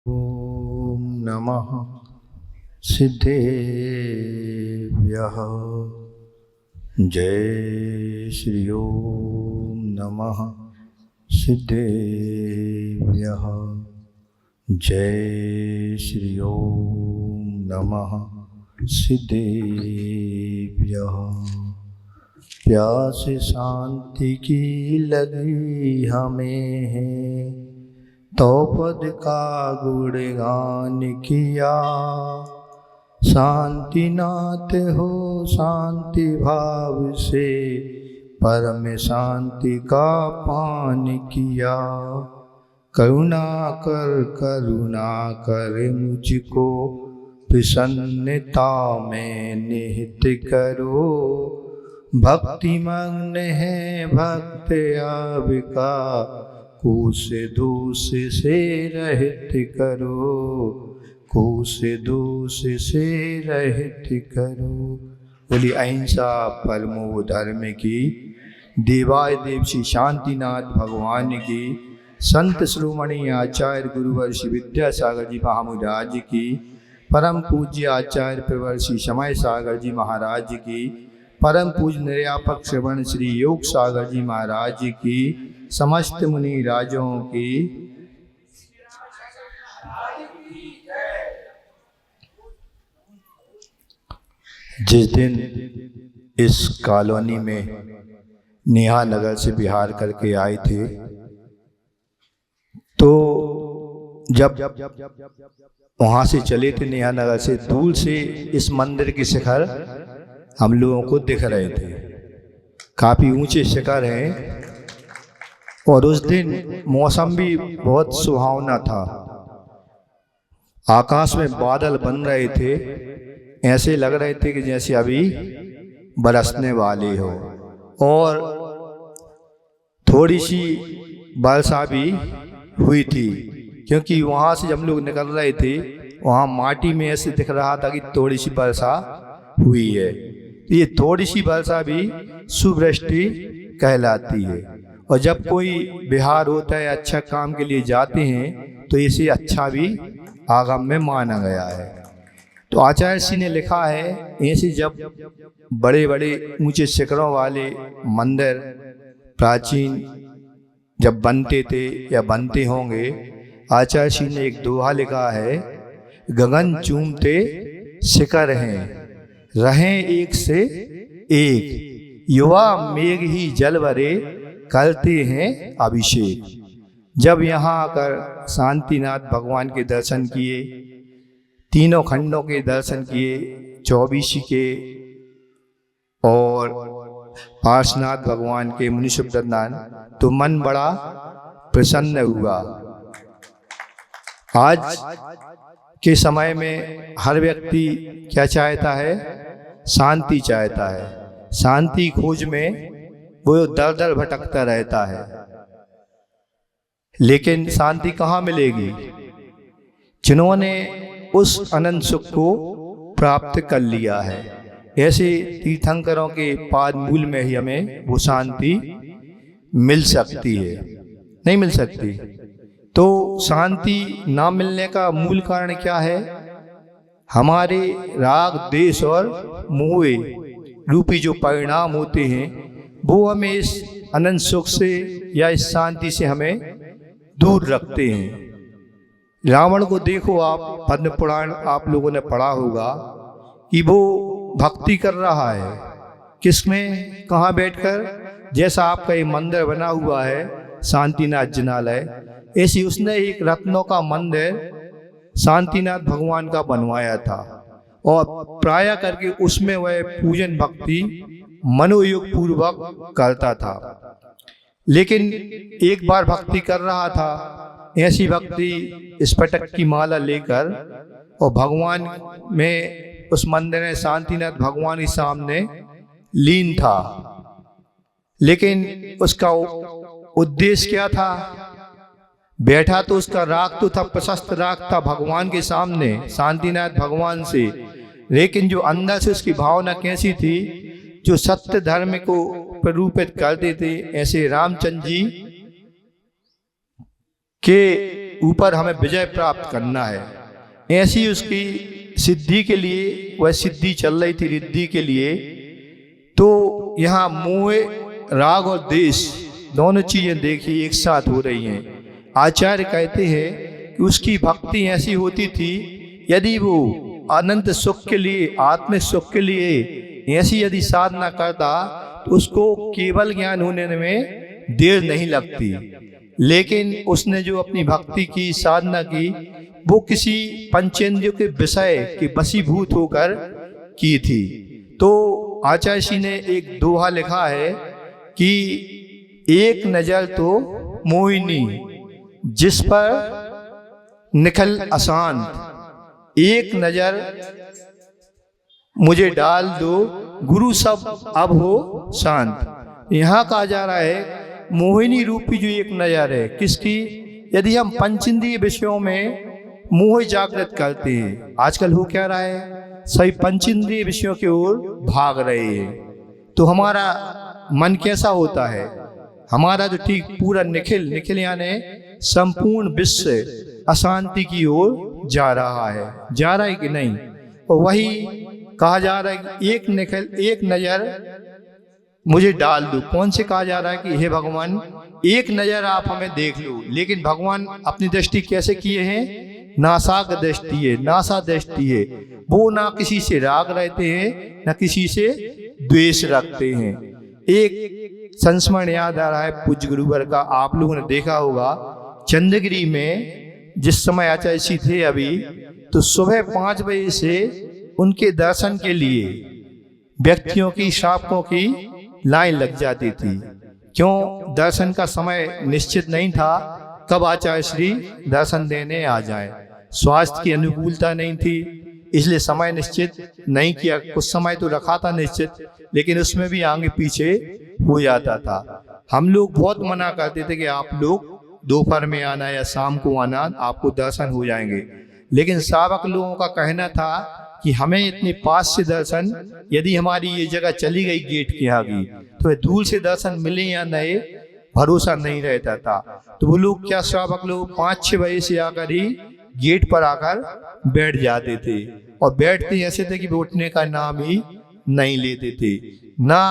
ओम नमः सिद्धेभ्यः। जय श्री ओम नमः सिद्धेभ्यः। जय श्री ओम नमः सिद्धेभ्यः। प्यास शांति की लगी हमें है, तो पद का गुणगान किया। शांति नाथ हो शांति भाव से, परम शांति का पान किया। करुणा कर मुझको, प्रसन्नता में निहित करो। भक्ति मग्न है भक्त आपका, कुश दोष से रहित करो। कुश दोष से रहित करो। बोली अहिंसा परमो धर्म की। देवाय देव श्री शांतिनाथ भगवान की। संत श्रोमणी आचार्य गुरुवर श्री विद्यासागर जी महाराज की। परम पूज्य आचार्य प्रवर श्री समय सागर जी महाराज की। परम पूज्य निर्यापक श्रवण श्री योग सागर जी महाराज की। समस्त मुनि राजों की। जिस दिन इस कॉलोनी में नेहा नगर से बिहार करके आए थे, तो जब वहाँ से चले थे नेहा नगर से, दूर से इस मंदिर के शिखर हम लोगों को दिख रहे थे। काफ़ी ऊंचे शिखर हैं और उस दिन मौसम भी बहुत सुहावना था। आकाश में बादल बन रहे थे, ऐसे लग रहे थे कि जैसे अभी बरसने वाले हो। और थोड़ी सी वर्षा भी हुई थी, क्योंकि वहाँ से हम लोग निकल रहे थे, वहाँ माटी में ऐसे दिख रहा था कि थोड़ी सी वर्षा हुई है। तो ये थोड़ी सी वर्षा भी शुभवृष्टि कहलाती है। और जब कोई बिहार होता है, अच्छा काम के लिए जाते हैं, तो इसे अच्छा भी आगम में माना गया है। तो आचार्य जी ने लिखा है, ऐसे जब बड़े बड़े ऊंचे शिखरों वाले मंदिर प्राचीन जब बनते थे या बनते होंगे, आचार्य जी ने एक दोहा लिखा है, गगन चूमते शिखर हैं, रहें एक से एक, युवा मेघ ही जल भरे, करते हैं अभिषेक। जब यहाँ आकर शांतिनाथ भगवान के दर्शन किए, तीनों खंडों के दर्शन किए, 24 के और पार्श्वनाथ भगवान के, मुनि सुब्रतनाथ, तो मन बड़ा प्रसन्न हुआ। आज के समय में हर व्यक्ति क्या चाहता है? शांति चाहता है। शांति खोज में वो दर दर भटकता रहता है, लेकिन शांति कहाँ मिलेगी? जिन्होंने उस अनंत सुख को प्राप्त कर लिया है, ऐसे तीर्थंकरों के पाद मूल में ही हमें वो शांति मिल सकती है। नहीं मिल सकती। तो शांति ना मिलने का मूल कारण क्या है? हमारे राग द्वेष और मोह रूपी जो परिणाम होते हैं, वो हमें इस अनंत सुख से या इस शांति से हमें दूर रखते हैं। रावण को देखो आप, पद्म पुराण आप लोगों ने पढ़ा होगा कि वो भक्ति कर रहा है। किसमें? कहाँ बैठकर? जैसा आपका ये मंदिर बना हुआ है शांतिनाथ जिनालय, ऐसी उसने एक रत्नों का मंदिर शांतिनाथ भगवान का बनवाया था, और प्राय करके उसमें वह पूजन भक्ति मनोयोग पूर्वक करता था। लेकिन एक बार भक्ति कर रहा था, ऐसी भक्ति स्फटिक की माला लेकर, और भगवान में उस मंदिर में शांतिनाथ भगवान के सामने लीन था। लेकिन उसका उद्देश्य क्या था? बैठा तो उसका राग तो था, प्रशस्त राग था भगवान के सामने, शांतिनाथ भगवान से, लेकिन जो अंदर से उसकी भावना कैसी थी? जो सत्य धर्म को प्ररूपित करते थे। ऐसे रामचंद्र जी के ऊपर हमें विजय प्राप्त करना है। ऐसी उसकी सिद्धि के लिए वह सिद्धि चल रही थी, रिद्धि के लिए। तो यहाँ मोह, राग और द्वेष दोनों चीजें देखिए एक साथ हो रही हैं। आचार्य कहते हैं कि उसकी भक्ति ऐसी होती थी, यदि वो अनंत सुख के लिए, आत्मिक सुख के लिए ऐसी यदि साधना करता तो उसको केवल ज्ञान होने में देर नहीं लगती। लेकिन उसने जो अपनी भक्ति की, साधना की, वो किसी पंचेंद्रियों के विषय के वशीभूत होकर की थी। तो आचार्य जी ने एक दोहा लिखा है कि एक नजर तो मोहिनी जिस पर निखल अशांत, एक नजर मुझे डाल दो गुरु सब अब हो शांत। यहाँ कहा जा रहा है मोहिनी रूपी जो एक नजर है किसकी, यदि हम पंचेंद्रिय विषयों में मोह जागृत करते हैं। आजकल हो क्या रहा है, सभी पंचेंद्रिय विषयों की ओर भाग रहे हैं, तो हमारा मन कैसा होता है, हमारा जो ठीक पूरा निखिल यानी संपूर्ण विश्व अशांति की ओर जा रहा है कि नहीं। और वही कहा जा रहा है कि एक नजर मुझे डाल दो। कौन से कहा जा रहा है कि हे भगवान एक नजर आप हमें देख लो। लेकिन भगवान अपनी दृष्टि कैसे किए हैं, नासाक दृष्टि है, नासा दृष्टि है। वो ना किसी से राग रहते हैं ना किसी से द्वेष रखते हैं। एक संस्मरण याद आ रहा है पूज्य गुरुवर का, आप लोगों ने देखा होगा चंद्रगिरी में जिस समय आचार्य जी थे अभी, तो सुबह 5 बजे से उनके दर्शन के लिए व्यक्तियों की, श्रावकों की लाइन लग जाती थी। क्यों, दर्शन का समय निश्चित नहीं था कब आचार्य श्री दर्शन देने आ जाए। स्वास्थ्य की अनुकूलता नहीं थी, इसलिए समय निश्चित नहीं किया। कुछ समय तो रखा था निश्चित, लेकिन उसमें भी आगे पीछे हो जाता था। हम लोग बहुत मना करते थे कि आप लोग दोपहर में आना या शाम को आना, आपको दर्शन हो जाएंगे। लेकिन श्रावक लोगों का कहना था कि हमें इतने पास से दर्शन, यदि हमारी ये जगह चली गई गेट के आगे, तो दूर से दर्शन मिले या नहीं भरोसा नहीं रहता था। तो वो लोग क्या, श्रावक लोग 5-6 बजे से आकर ही गेट पर आकर बैठ जाते थे, और बैठते ऐसे थे कि उठने का नाम ही नहीं लेते थे। ना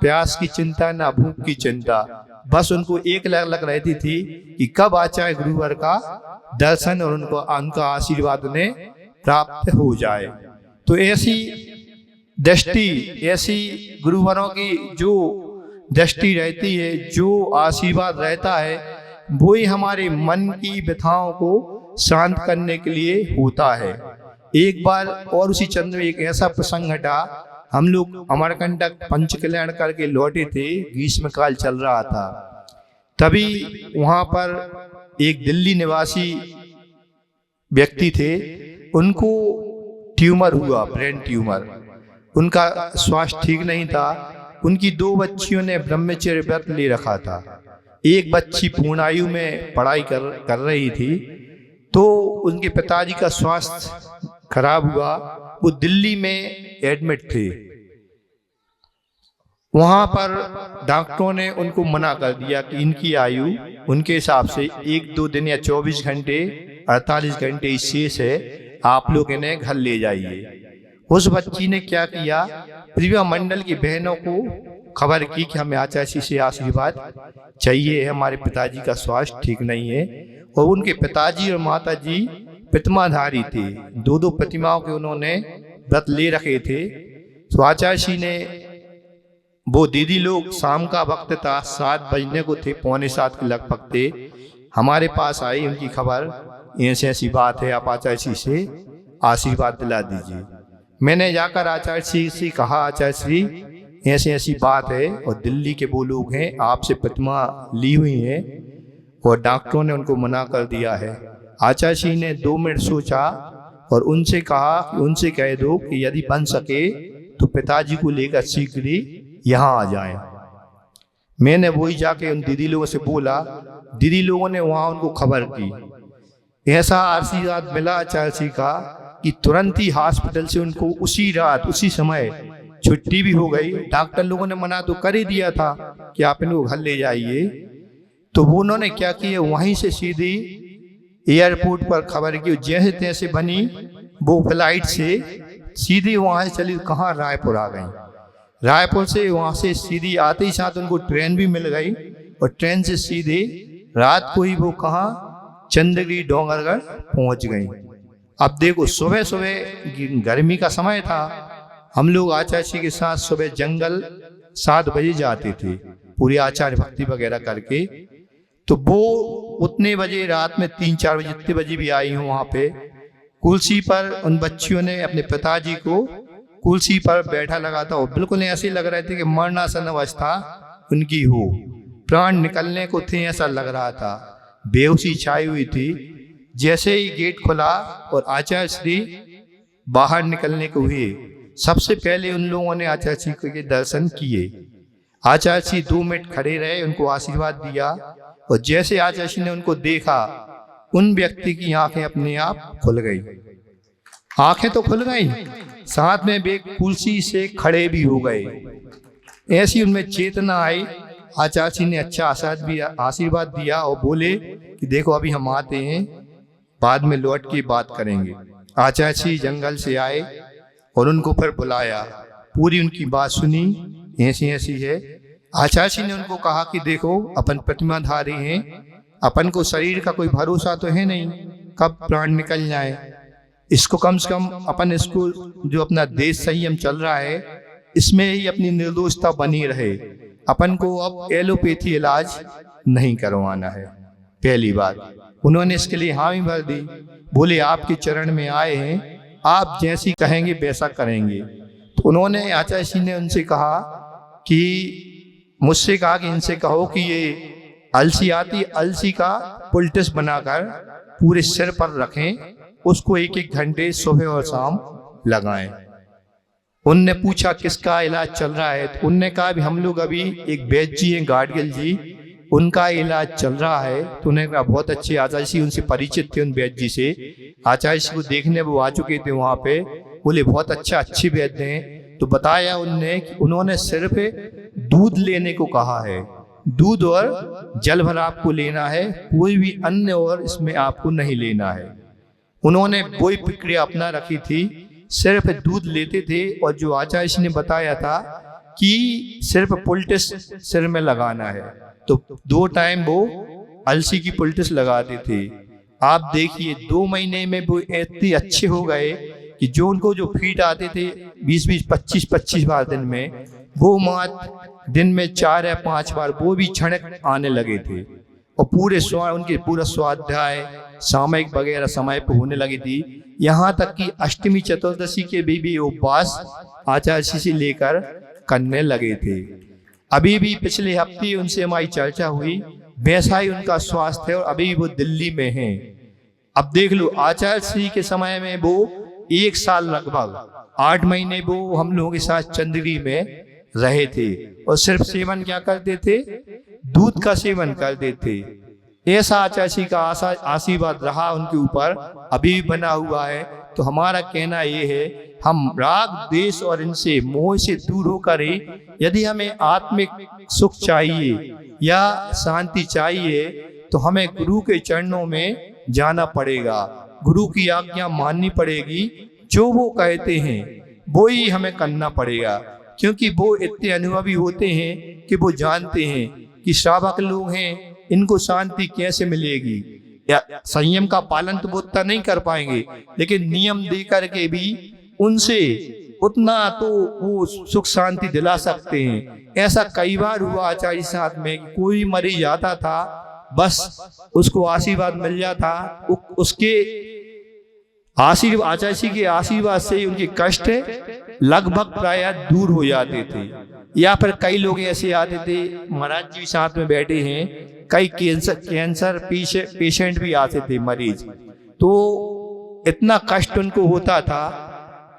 प्यास की चिंता ना भूख की चिंता, बस उनको एक लग रहती थी कि कब आचार्य गुरुवर का दर्शन और उनका आशीर्वाद उन्हें प्राप्त हो जाए। तो ऐसी दृष्टि, ऐसी गुरुवरों की जो दृष्टि रहती है, जो आशीर्वाद रहता है, वो ही हमारे मन की व्यथाओं को शांत करने के लिए होता है। एक बार और उसी चंद्र में एक ऐसा प्रसंग घटा, हम लोग अमरकंटक पंचकल्याण करके लौटे थे, ग्रीष्मकाल चल रहा था। तभी वहां पर एक दिल्ली निवासी व्यक्ति थे, उनको ट्यूमर हुआ, ब्रेन ट्यूमर। उनका स्वास्थ्य ठीक नहीं था। उनकी 2 बच्चियों ने ब्रह्मचर्य व्रत ले रखा था। एक बच्ची पूर्णायु में पढ़ाई कर रही थी। तो उनके पिताजी का स्वास्थ्य खराब हुआ, वो दिल्ली में एडमिट थे। वहां पर डॉक्टरों ने उनको मना कर दिया कि इनकी आयु उनके हिसाब से 1-2 दिन या 24 घंटे 48 घंटे ही शेष है, आप लोग इन्हें घर ले जाइए। उस बच्ची ने क्या किया, प्रिया मंडल की बहनों को खबर की कि हमें आचार्य जी से आशीर्वाद चाहिए, हमारे पिताजी का स्वास्थ्य ठीक नहीं है। और उनके पिताजी और माताजी प्रतिमाधारी थे, 2-2 प्रतिमाओं के उन्होंने व्रत ले रखे थे। तो आचार्य जी ने, वो दीदी लोग, शाम का वक्त था, 7 बजने को थे, 6:45 के लगभग थे, हमारे पास आई। उनकी खबर ऐसी ऐसी बात है, आप आचार्य जी से आशीर्वाद दिला दीजिए। मैंने जाकर आचार्य जी से कहा, आचार्य श्री ऐसी ऐसी बात है, और दिल्ली के वो लोग हैं, आपसे प्रतिमा ली हुई है, और डॉक्टरों ने उनको मना कर दिया है। आचार्य जी ने 2 मिनट सोचा और उनसे कहा कि उनसे कह दो कि यदि बन सके तो पिताजी को लेकर शीघ्र ही यहाँ आ जाएं। मैंने वही जाके उन दीदी लोगों से बोला। दीदी लोगों ने वहाँ उनको खबर की। ऐसा आशीर्वाद मिला आचार्य जी का कि तुरंत ही हॉस्पिटल से उनको उसी रात, उसी समय छुट्टी भी हो गई। डॉक्टर लोगों ने मना तो कर ही दिया था कि आप इनको घर ले जाइए। तो वो उन्होंने क्या किया, वहीं से सीधी एयरपोर्ट पर खबर की जैसे तैसे बनी, वो फ्लाइट से सीधी वहाँ से चली, कहाँ रायपुर आ गई। रायपुर से वहाँ से सीधी आते ही साथ उनको ट्रेन भी मिल गई और ट्रेन से सीधे रात को ही वो कहाँ चंद्रगिरी डोंगरगढ़ पहुँच गई। अब देखो सुबह सुबह गर्मी का समय था, हम लोग आचार्य जी के साथ सुबह जंगल 7 बजे जाते थे पूरी आचार्य भक्ति वगैरह करके। तो वो उतने बजे रात में 3-4 बजे जितने बजे भी आई हूँ वहाँ पे कुर्सी पर उन बच्चियों ने अपने पिताजी को कुर्सी पर बैठा लगा था और बिल्कुल ऐसे लग रहे थे कि मरणासन अवस्था उनकी हो, प्राण निकलने को थे ऐसा लग रहा था, बेहोशी छाई हुई थी। जैसे ही गेट खुला और आचार्य श्री बाहर निकलने को हुए, सबसे पहले उन लोगों ने आचार्य जी के दर्शन किए। आचार्य जी 2 मिनट खड़े रहे, उनको आशीर्वाद दिया और जैसे आचार्य जी ने उनको देखा, उन व्यक्ति की आंखें अपने आप खुल गई। आंखें तो खुल गई, साथ में वे कुर्सी से खड़े भी हो गए। ऐसी उनमें चेतना आई। आचार्य जी ने अच्छा आशीर्वाद दिया और बोले कि देखो अभी हम आते हैं, बाद में लौट के बात करेंगे। आचार्य जी जंगल से आए और उनको फिर बुलाया, पूरी उनकी बात सुनी, ऐसी ऐसी है। आचार्य जी ने उनको कहा कि देखो अपन प्रतिमाधारी हैं, अपन को शरीर का कोई भरोसा तो है नहीं, कब प्राण निकल जाए। इसको कम से कम अपन इसको जो अपना देश संयम चल रहा है इसमें ही अपनी निर्दोषता बनी रहे। अपन को अब एलोपैथी इलाज नहीं करवाना है। पहली बात उन्होंने इसके लिए हामी भर दी, बोले आपके चरण में आए हैं, आप जैसी कहेंगे वैसा करेंगे। तो उन्होंने आचार्य जी ने उनसे कहा कि मुझसे कहा कि इनसे कहो कि ये अलसी आती, अलसी का पुलटिस बनाकर पूरे सिर पर रखें, उसको 1-1 घंटे सुबह और शाम लगाएं। उनने पूछा किसका इलाज चल रहा है, तो उनने कहा भी हम लोग अभी एक वैद्य जी हैं गाडगिल जी, उनका इलाज चल रहा है। तो उन्होंने कहा बहुत अच्छे, आचार्य जी उनसे परिचित थे, उन वैद्य जी से। आचार्य जी को देखने वो आ चुके थे वहाँ पे, बोले बहुत अच्छा, अच्छे वैद्य हैं। तो बताया उनने कि उन्होंने सिर्फ दूध लेने को कहा है, दूध और जल भर आपको लेना है, कोई भी अन्य और इसमें आपको नहीं लेना है। उन्होंने वही प्रक्रिया अपना रखी थी, सिर्फ दूध लेते थे और जो आचार्य जी ने बताया था कि सिर्फ पुलटिस सिर में लगाना है, तो 2 टाइम वो अलसी की पुलटिस लगाते थे। आप देखिए 2 महीने में वो इतने अच्छे हो गए कि जो उनको जो फीट आते थे 20-20, 25-25 बार दिन में, वो मात्र दिन में 4 या 5 बार वो भी क्षणिक आने लगे थे। और पूरे उनके पूरा स्वाध्याय सामयिक वगैरह समय पर होने लगी थी। यहाँ तक कि अष्टमी चतुर्दशी के भी उपवास आचार्य जी से लेकर करने लगे थे। अभी भी पिछले हफ्ते उनसे हमारी चर्चा हुई, वैसा ही उनका स्वास्थ्य है और अभी वो दिल्ली में हैं। अब देख लो आचार्य जी के समय में वो 1 साल लगभग 8 महीने वो हम लोगों के साथ चंद्रगिरी में रहे थे और सिर्फ सेवन क्या करते थे, दूध का सेवन करते थे। ऐसा आचार्य जी का आशीर्वाद रहा उनके ऊपर, अभी भी बना हुआ है। तो हमारा कहना ये है, हम राग द्वेष और इनसे मोह से दूर होकर ही यदि हमें आत्मिक सुख चाहिए या शांति चाहिए तो हमें गुरु के चरणों में जाना पड़ेगा, गुरु की आज्ञा माननी पड़ेगी, जो वो कहते हैं वो ही हमें करना पड़ेगा। क्योंकि वो इतने अनुभवी होते हैं कि वो जानते हैं कि श्रावक लोग हैं, इनको शांति कैसे मिलेगी, या संयम का पालन तो वो उतना नहीं कर पाएंगे, लेकिन नियम दे करके भी उनसे उतना तो वो सुख शांति दिला सकते हैं। ऐसा कई बार हुआ आचार्य के साथ में, कोई मरीज आता था, बस उसको आशीर्वाद मिल जाता, उसके आचार्य जी के आशीर्वाद से उनके कष्ट लगभग प्राय दूर हो जाते थे। या फिर कई लोग ऐसे आते थे, महाराज जी साथ में बैठे हैं, कई कैंसर पेशेंट भी आते थे मरीज, तो इतना कष्ट उनको होता था,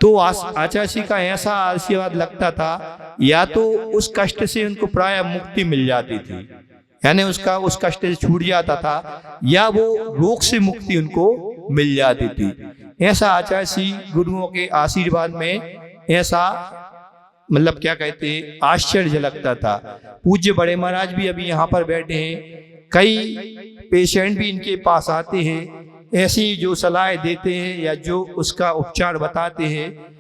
तो आचार्य जी का ऐसा आशीर्वाद लगता था, या तो उस कष्ट से उनको प्राय मुक्ति मिल जाती थी, यानी उस कष्ट से छूट जाता था, या वो रोग से मुक्ति उनको मिल जाती थी। ऐसा आचार्य जी गुरुओं के आशीर्वाद में ऐसा मतलब क्या कहते हैं, आश्चर्य लगता था। पूज्य बड़े महाराज भी अभी यहाँ पर बैठे हैं, कई पेशेंट भी इनके पास आते हैं, ऐसी जो सलाह देते हैं या जो उसका उपचार बताते हैं,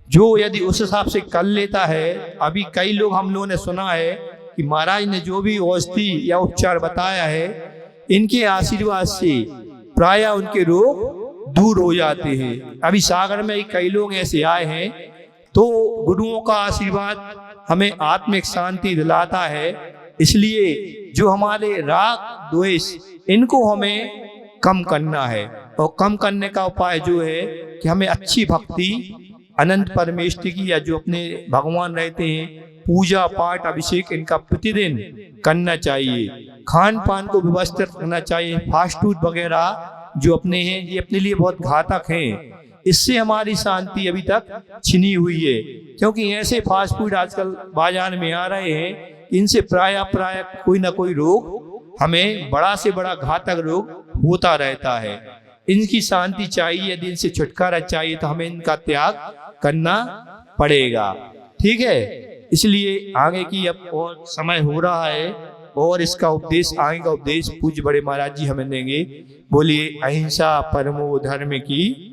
जो यदि उस हिसाब से कर लेता है, अभी कई लोग हम लोगों ने सुना है कि महाराज ने जो भी औषधि या उपचार बताया है, इनके आशीर्वाद से प्राय उनके रोग दूर हो जाते हैं। अभी सागर में कई लोग ऐसे आए हैं, तो गुरुओं का आशीर्वाद हमें आत्मिक शांति दिलाता है। इसलिए जो हमारे राग द्वेष, इनको हमें कम करना है, और कम करने का उपाय जो है कि हमें अच्छी भक्ति अनंत परमेश्वर की, या जो अपने भगवान रहते हैं, पूजा पाठ अभिषेक इनका प्रतिदिन करना चाहिए। खान पान को व्यवस्थित रखना चाहिए। फास्ट फूड वगैरह जो अपने हैं, ये अपने लिए बहुत घातक हैं। इससे हमारी शांति अभी तक छिनी हुई है, क्योंकि ऐसे फास्ट फूड आजकल बाजार में आ रहे हैं, इनसे प्राय कोई ना कोई रोग, हमें बड़ा से बड़ा घातक रोग होता रहता है। इनकी शांति चाहिए, यदि इनसे छुटकारा चाहिए तो हमें इनका त्याग करना पड़ेगा। ठीक है, इसलिए आगे की अब और समय हो रहा है, और इसका उपदेश, आगे का उपदेश पूज्य बड़े महाराज जी हमें देंगे। बोलिए अहिंसा परमो धर्म की